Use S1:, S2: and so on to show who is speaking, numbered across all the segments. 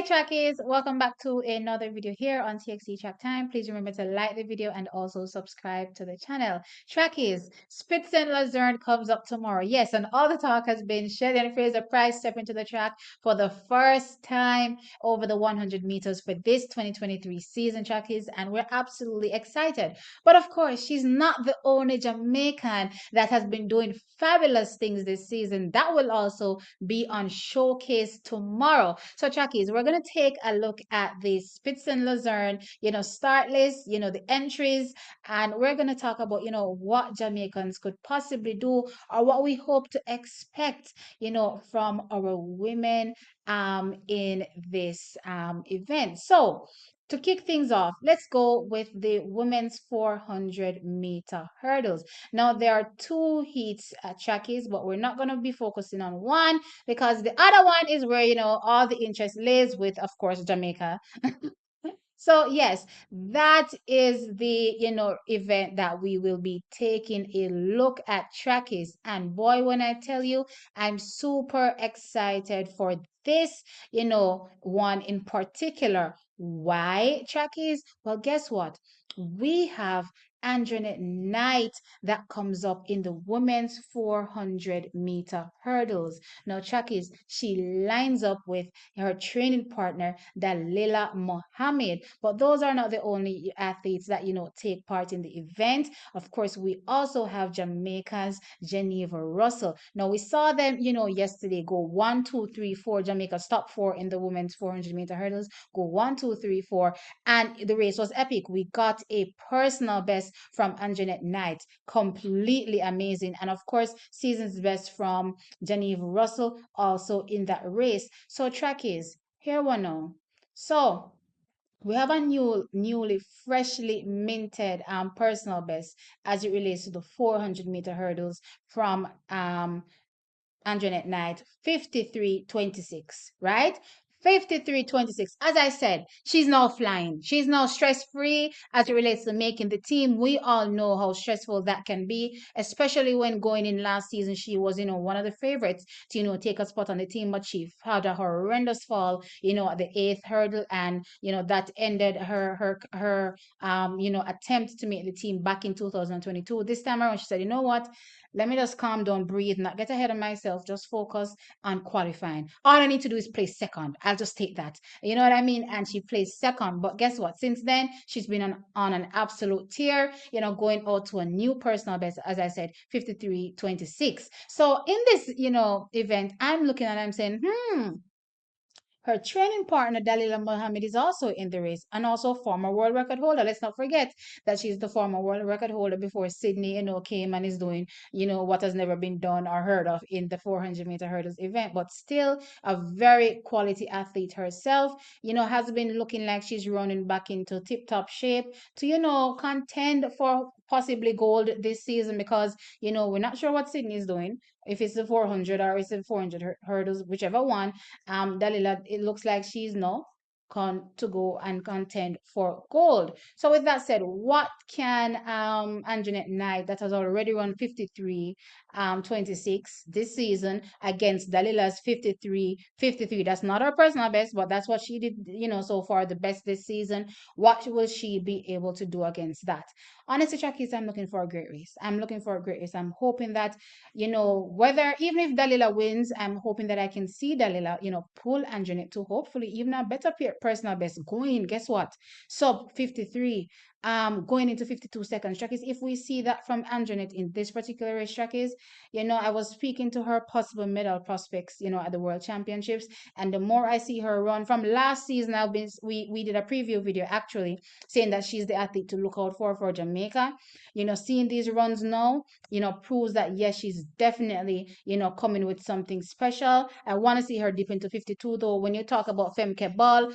S1: Hey Trackies, welcome back to another video here on TXT Track Time. Please remember to like the video and also subscribe to the channel. Trackies, Spitz and Luzern comes up tomorrow. Yes, and all the talk has been Shelly-Ann Fraser Price stepping to the track for the first time over the 100 meters for this 2023 season, Trackies, and we're absolutely excited. But of course, she's not the only Jamaican that has been doing fabulous things this season. That will also be on showcase tomorrow. So, Trackies, we're going to take a look at the Spitz and Luzern, start list, the entries, and we're going to talk about, what Jamaicans could possibly do or what we hope to expect, from our women in this event. So, to kick things off, let's go with the women's 400-meter hurdles. Now, there are two heats at Trackies, but we're not going to be focusing on one because the other one is where, all the interest lays with, of course, Jamaica. So yes, that is the event that we will be taking a look at Trackies. And boy, when I tell you, I'm super excited for this, one in particular. Why Trackies? Well, guess what? We have Andrenette that comes up in the women's 400-meter hurdles. Now, Trackies, she lines up with her training partner, Dalilah Mohammed. But those are not the only athletes that, take part in the event. Of course, we also have Jamaica's Geneva Russell. Now, we saw them, yesterday go 1, 2, 3, 4. Jamaica's top four in the women's 400-meter hurdles go 1, 2, 3, 4. And the race was epic. We got a personal best from Andrenette, completely amazing. And of course, season's best from Geneva Russell also in that race. So, Trackies, here we know. So, we have a newly, freshly minted personal best as it relates to the 400-meter hurdles from Andrenette, 53.26, right? 53.26. As I said, she's now flying. She's now stress free as it relates to making the team. We all know how stressful that can be, especially when going in last season. She was, one of the favorites to, take a spot on the team, but she had a horrendous fall, at the eighth hurdle, and that ended her attempt to make the team back in 2022. This time around, she said, you know what? Let me just calm down, breathe, not get ahead of myself, just focus on qualifying. All I need to do is place second. I'll just take that. You know what I mean? And she placed second. But guess what? Since then, she's been on an absolute tear, going out to a new personal best, as I said, 53.26. So in this, event, I'm looking at, I'm saying, her training partner, Dalilah Mohammed, is also in the race and also former world record holder. Let's not forget that she's the former world record holder before Sydney, came and is doing, what has never been done or heard of in the 400-meter hurdles event. But still a very quality athlete herself, has been looking like she's running back into tip-top shape to, contend for possibly gold this season because, we're not sure what Sydney is doing, if it's the 400 or it's the 400 hurdles, whichever one. Dalilah, it looks like she's no to go and contend for gold. So with that said, what can Andrenette that has already run 53.26 this season against Dalilah's 53.53? That's not her personal best, but that's what she did, so far the best this season. What will she be able to do against that? Honestly, Trackies, I'm looking for a great race. I'm looking for a great race. I'm hoping that, whether even if Dalilah wins, I'm hoping that I can see Dalilah, pull Andrenette to hopefully even a better personal best going. Guess what? Sub 53, going into 52 seconds. Trackies, if we see that from Andrenette in this particular race, Trackies, I was speaking to her possible medal prospects, at the World Championships, and the more I see her run from last season, we did a preview video actually saying that she's the athlete to look out for Jamaica. Seeing these runs now, proves that yes, she's definitely, coming with something special. I want to see her dip into 52 though. When you talk about Femke Ball,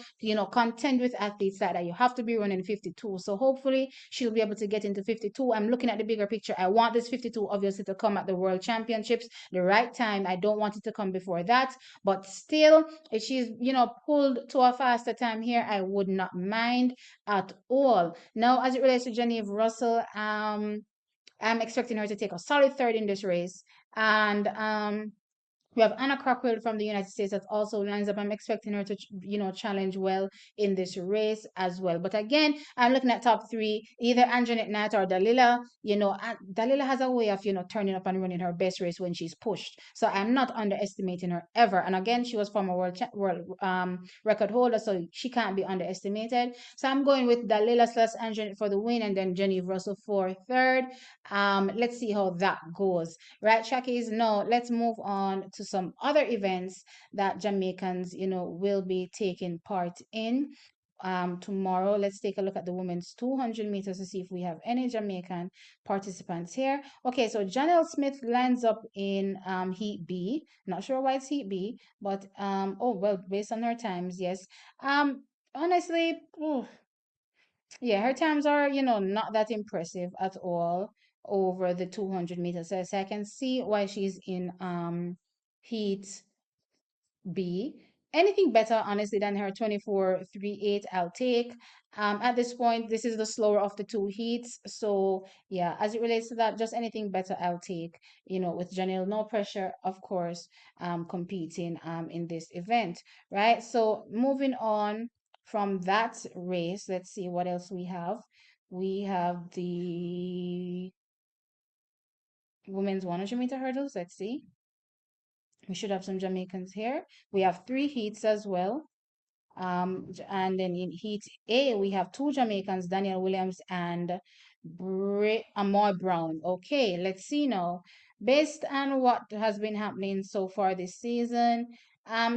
S1: contend with athletes like that, you have to be running 52. So hopefully she'll be able to get into 52. I'm looking at the bigger picture. I want this 52 obviously to come at the World Championships, the right time. I don't want it to come before that, but still, if she's, pulled to a faster time here, I would not mind at all. Now, as it relates to Geneva Russell, I'm expecting her to take a solid third in this race. And We have Anna Cockrell from the United States that also lines up. I'm expecting her to, challenge well in this race as well. But again, I'm looking at top three, either Andrenette or Dalilah. Dalilah has a way of, turning up and running her best race when she's pushed. So I'm not underestimating her ever. And again, she was former world record holder, so she can't be underestimated. So I'm going with Dalilah slash Andrenette for the win, and then Genevieve Russell for third. Let's see how that goes. Right, Shakis? No, let's move on to some other events that Jamaicans, will be taking part in. Tomorrow, let's take a look at the women's 200 meters to see if we have any Jamaican participants here. Okay, so Janelle Smith lines up in Heat B. Not sure why it's Heat B, but oh well, based on her times, yes. Honestly, yeah, her times are, not that impressive at all over the 200 meters. So I can see why she's in heat B. Anything better, honestly, than her 24:38, I'll take. At this point, this is the slower of the two heats. So, yeah, as it relates to that, just anything better, I'll take. With Janelle, no pressure, of course, competing in this event, right? So, moving on from that race, let's see what else we have. We have the women's 100-meter hurdles. Let's see. We should have some Jamaicans here. We have three heats as well. And then in Heat A, we have two Jamaicans, Daniel Williams and Amoy Brown. Okay, let's see now. Based on what has been happening so far this season,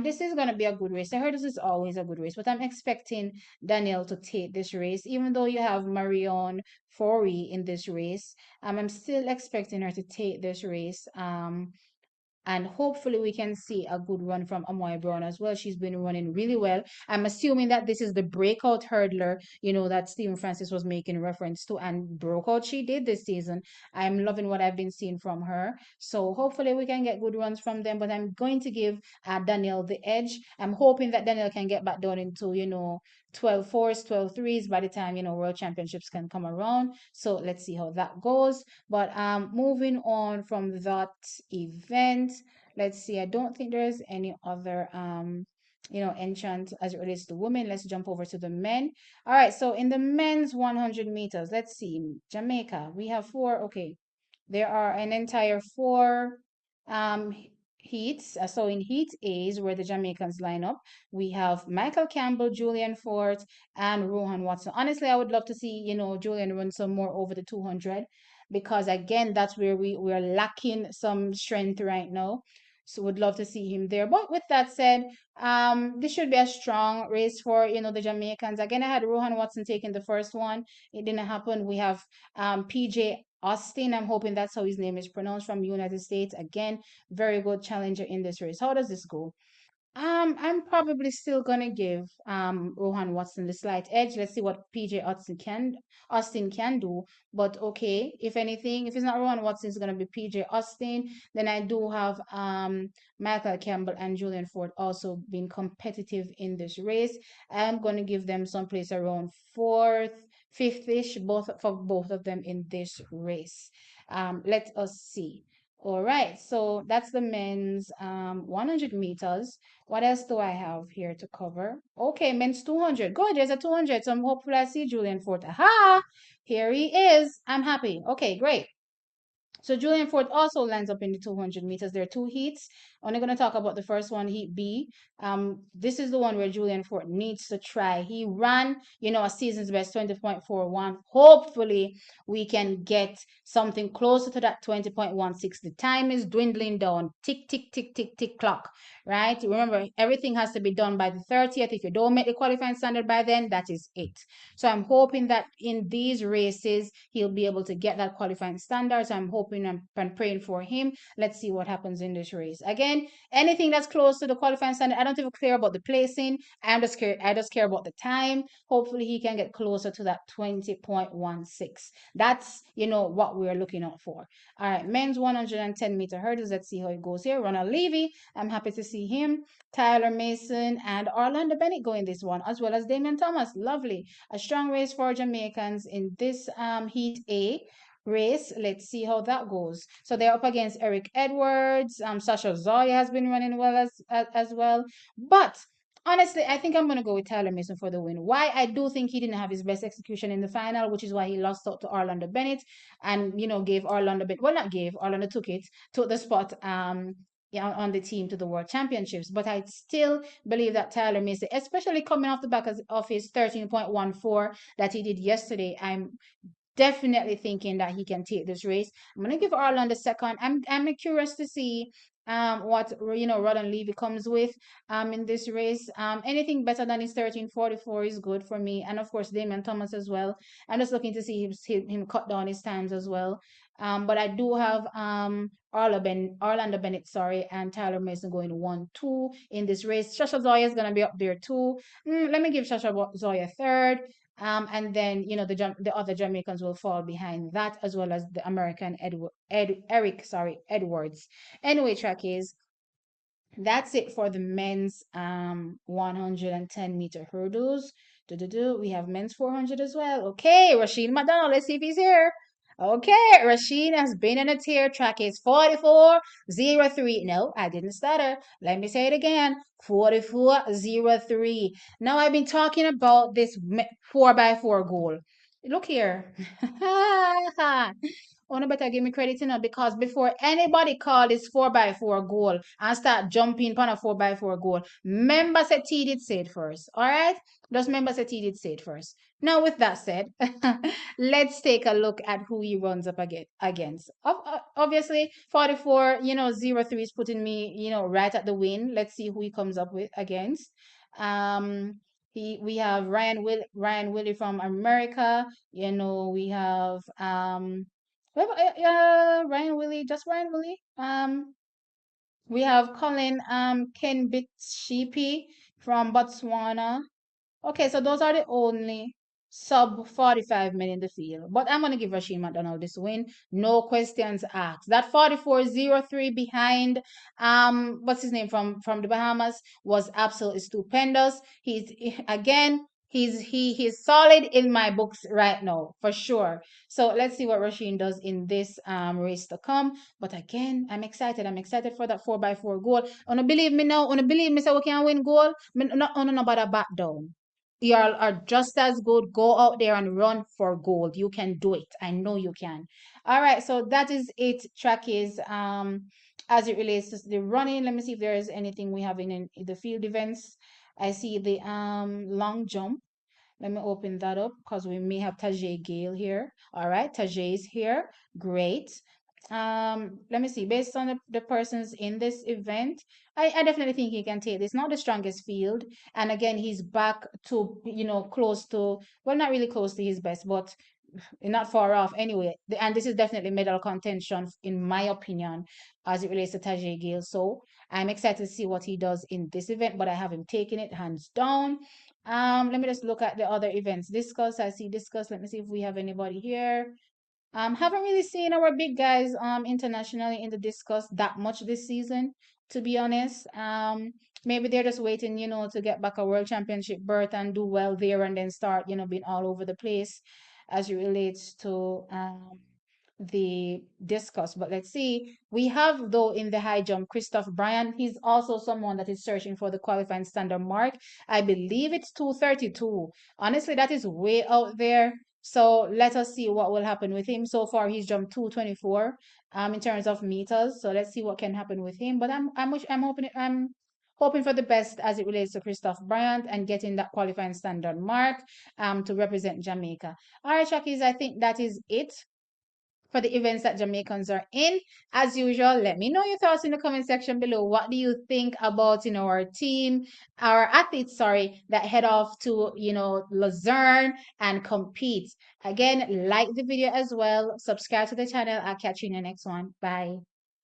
S1: this is going to be a good race. I heard this is always a good race, but I'm expecting Daniel to take this race, even though you have Marion Forey in this race. I'm still expecting her to take this race. And hopefully we can see a good run from Amoy Brown as well. She's been running really well. I'm assuming that this is the breakout hurdler, that Stephen Francis was making reference to, and broke out she did this season. I'm loving what I've been seeing from her. So hopefully we can get good runs from them, but I'm going to give Danielle the edge. I'm hoping that Danielle can get back down into, 12 fours, 12 threes by the time, World Championships can come around. So let's see how that goes. But moving on from that event, let's see. I don't think there's any other entrant as it relates to women. Let's jump over to the men. All right, so in the men's 100 meters, let's see. Jamaica, we have four. Okay, there are an entire four um heats. So in heat A is where the Jamaicans line up. We have Michael Campbell, Julian Fort, and Rohan Watson. Honestly, I would love to see, Julian run some more over the 200, because again, that's where we're lacking some strength right now. So would love to see him there. But with that said, this should be a strong race for, the Jamaicans. Again, I had Rohan Watson taking the first one. It didn't happen. We have PJ Austin. I'm hoping that's how his name is pronounced, from United States. Again, very good challenger in this race. How does this go? I'm probably still gonna give Rohan Watson the slight edge. Let's see what PJ Austin can do. But okay, if anything, if it's not Rohan Watson, it's gonna be PJ Austin. Then I do have Michael Campbell and Julian Ford also being competitive in this race. I'm gonna give them someplace around fourth, fifth-ish, both of them in this race. Let us see. All right, so that's the men's 100 meters. What else do I have here to cover? Okay, men's 200. Good, there's a 200. So I'm hopefully I see Julian Fort. Aha! Here he is. I'm happy. Okay, great. So Julian Ford also lands up in the 200 meters. There are two heats. Only going to talk about the first one, Heat B. This is the one where Julian Ford needs to try. He ran, a season's best 20.41. Hopefully, we can get something closer to that 20.16. The time is dwindling down. Tick, tick, tick, tick, tick clock, right? Remember, everything has to be done by the 30th. If you don't make the qualifying standard by then, that is it. So I'm hoping that in these races, he'll be able to get that qualifying standard. So I'm hoping and praying for him. Let's see what happens in this race. Again, anything that's close to the qualifying standard, I don't even care about the placing. I just care about the time. Hopefully he can get closer to that 20.16. That's, what we're looking out for. All right, men's 110-meter hurdles. Let's see how it goes here. Ronald Levy, I'm happy to see him. Tyler Mason and Orlando Bennett going this one, as well as Damian Thomas. Lovely. A strong race for Jamaicans in this Heat A. race. Let's see how that goes. So they're up against Eric Edwards. Sasha Zoya has been running well as well. But honestly, I think I'm going to go with Tyler Mason for the win. Why? I do think he didn't have his best execution in the final, which is why he lost out to Orlando Bennett and, gave Orlando Bennett, well, not gave, Orlando took the spot yeah, on the team to the World Championships. But I still believe that Tyler Mason, especially coming off the back of his 13.14 that he did yesterday, I'm definitely thinking that he can take this race. I'm gonna give Orlando second. I'm curious to see what Rodden Levy comes with in this race. Anything better than his 13:44 is good for me, and of course Damian Thomas as well. I'm just looking to see him cut down his times as well. But I do have Orlando Bennett, sorry, and Tyler Mason going 1-2 in this race. Shasha Zoya is gonna be up there too. Let me give Shasha Zoya third. And then the other Jamaicans will fall behind that, as well as the American Edwards. Anyway, trackies, that's it for the men's 110-meter hurdles. We have men's 400 as well. Okay, Rasheen McDonald, let's see if he's here. Okay, Rasheen has been in a tier. Track is 44:03. No, I didn't stutter. Let me say it again. 44:03. Now I've been talking about this 4x4 goal. Look here. One better give me credit, because before anybody call this 4x4 goal and start jumping on a 4x4 goal, member said T did say it first. All right? Just member said T did say it first. Now, with that said, let's take a look at who he runs up against. Obviously, 44:03 is putting me, right at the win. Let's see who he comes up with against. We have Ryan Willie from America. We have Ryan Willie, just Ryan Willie. We have Colin Ken Bitshipi from Botswana. Okay, so those are the only sub 45 men in the field. But I'm going to give Rasheen McDonald this win. No questions asked. That 44:03 behind what's his name from the Bahamas was absolutely stupendous. He's solid in my books right now, for sure. So let's see what Rasheen does in this race to come. But again, I'm excited. I'm excited for that 4x4 goal. Wanna believe me now? Wanna believe me so we can win goal? Not about a back down. You are just as good. Go out there and run for gold. You can do it. I know you can. All right, so that is it. Track is as it relates to the running. Let me see if there is anything we have in the field events. I see the long jump. Let me open that up because we may have Tajay Gale here. All right, Tajay is here. Great. Let me see. Based on the persons in this event, I definitely think he can take this. Not the strongest field. And again, he's back to, close to, well, not really close to his best, but not far off anyway. And this is definitely medal contention, in my opinion, as it relates to Tajay Gale. So I'm excited to see what he does in this event, but I have him taking it hands down. Let me just look at the other events. Discuss, I see discuss. Let me see if we have anybody here. Haven't really seen our big guys internationally in the discus that much this season, to be honest. Maybe they're just waiting, to get back a world championship berth and do well there and then start, being all over the place as it relates to the discus. But let's see. We have, though, in the high jump, Christoph Bryan. He's also someone that is searching for the qualifying standard mark. I believe it's 2:32. Honestly, that is way out there. So let us see what will happen with him. So far, he's jumped 2:24 in terms of meters. So let's see what can happen with him. But I'm hoping for the best as it relates to Christoph Bryant and getting that qualifying standard mark to represent Jamaica. All right, Shakis, I think that is it for the events that Jamaicans are in. As usual, let me know your thoughts in the comment section below. What do you think about, our team, our athletes, sorry, that head off to, Luzern and compete? Again, like the video as well. Subscribe to the channel. I'll catch you in the next one. Bye.